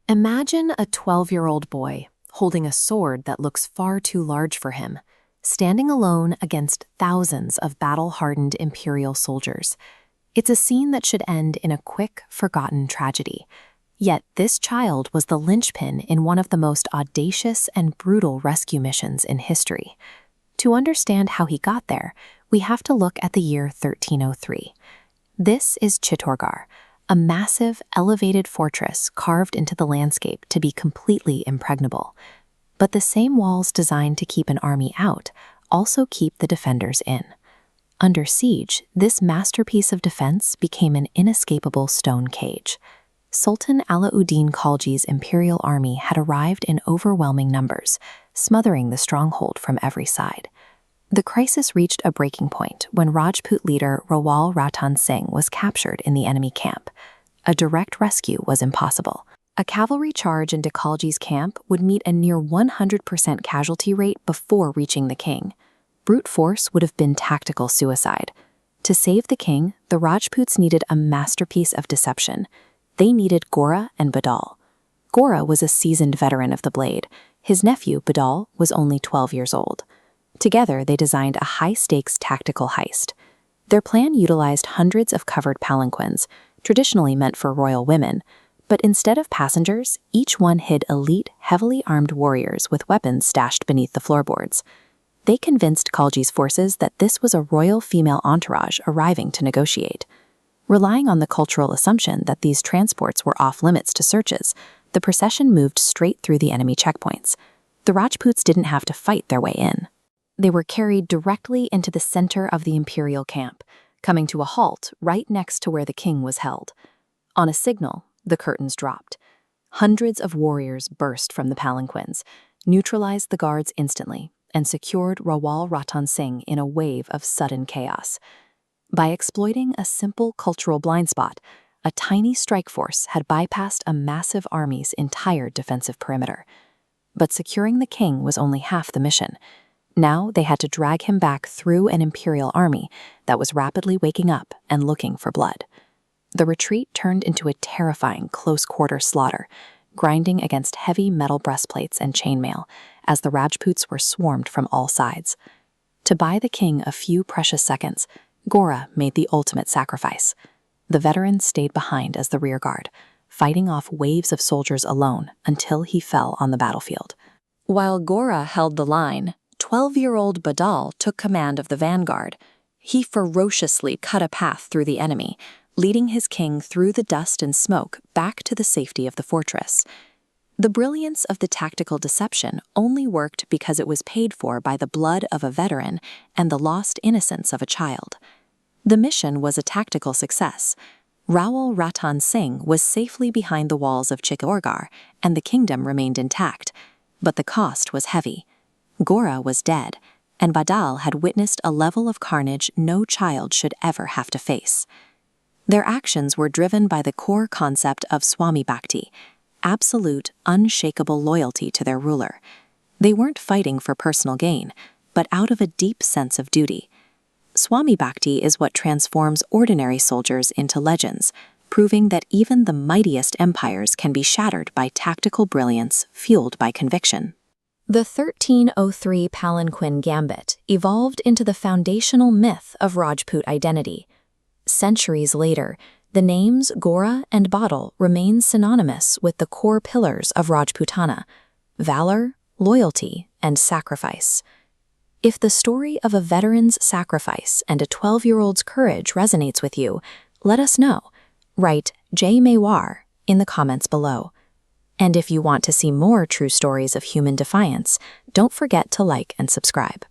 Imagine a 12-year-old boy holding a sword that looks far too large for him, standing alone against thousands of battle-hardened Imperial soldiers. It's a scene that should end in a quick, forgotten tragedy. Yet this child was the linchpin in one of the most audacious and brutal rescue missions in history. To understand how he got there, we have to look at the year 1303. This is Chittorgarh, a massive, elevated fortress carved into the landscape to be completely impregnable. But the same walls designed to keep an army out also keep the defenders in. Under siege, this masterpiece of defense became an inescapable stone cage. Sultan Alauddin Khalji's imperial army had arrived in overwhelming numbers, smothering the stronghold from every side. The crisis reached a breaking point when Rajput leader Rawal Ratan Singh was captured in the enemy camp. A direct rescue was impossible. A cavalry charge into Khalji's camp would meet a near 100% casualty rate before reaching the king. Brute force would have been tactical suicide. To save the king, the Rajputs needed a masterpiece of deception. They needed Gora and Badal. Gora was a seasoned veteran of the blade. His nephew, Badal, was only 12 years old. Together, they designed a high-stakes tactical heist. Their plan utilized hundreds of covered palanquins, traditionally meant for royal women, but instead of passengers, each one hid elite, heavily armed warriors with weapons stashed beneath the floorboards. They convinced Khalji's forces that this was a royal female entourage arriving to negotiate. Relying on the cultural assumption that these transports were off-limits to searches, the procession moved straight through the enemy checkpoints. The Rajputs didn't have to fight their way in. They were carried directly into the center of the imperial camp, coming to a halt right next to where the king was held. On a signal, the curtains dropped. Hundreds of warriors burst from the palanquins, neutralized the guards instantly, and secured Rawal Ratan Singh in a wave of sudden chaos. By exploiting a simple cultural blind spot, a tiny strike force had bypassed a massive army's entire defensive perimeter. But securing the king was only half the mission. Now they had to drag him back through an imperial army that was rapidly waking up and looking for blood. The retreat turned into a terrifying close-quarter slaughter, grinding against heavy metal breastplates and chainmail as the Rajputs were swarmed from all sides. To buy the king a few precious seconds, Gora made the ultimate sacrifice. The veteran stayed behind as the rearguard, fighting off waves of soldiers alone until he fell on the battlefield. While Gora held the line, 12-year-old Badal took command of the vanguard. He ferociously cut a path through the enemy, leading his king through the dust and smoke back to the safety of the fortress. The brilliance of the tactical deception only worked because it was paid for by the blood of a veteran and the lost innocence of a child. The mission was a tactical success. Rawal Ratan Singh was safely behind the walls of Chittorgarh, and the kingdom remained intact. But the cost was heavy. Gora was dead, and Badal had witnessed a level of carnage no child should ever have to face. Their actions were driven by the core concept of Swami Bhakti, absolute, unshakable loyalty to their ruler. They weren't fighting for personal gain, but out of a deep sense of duty. Swami Bhakti is what transforms ordinary soldiers into legends, proving that even the mightiest empires can be shattered by tactical brilliance fueled by conviction. The 1303 palanquin gambit evolved into the foundational myth of Rajput identity. Centuries later, the names Gora and Badal remain synonymous with the core pillars of Rajputana: valor, loyalty, and sacrifice. If the story of a veteran's sacrifice and a 12-year-old's courage resonates with you, let us know. Write J. Mewar in the comments below. And if you want to see more true stories of human defiance, don't forget to like and subscribe.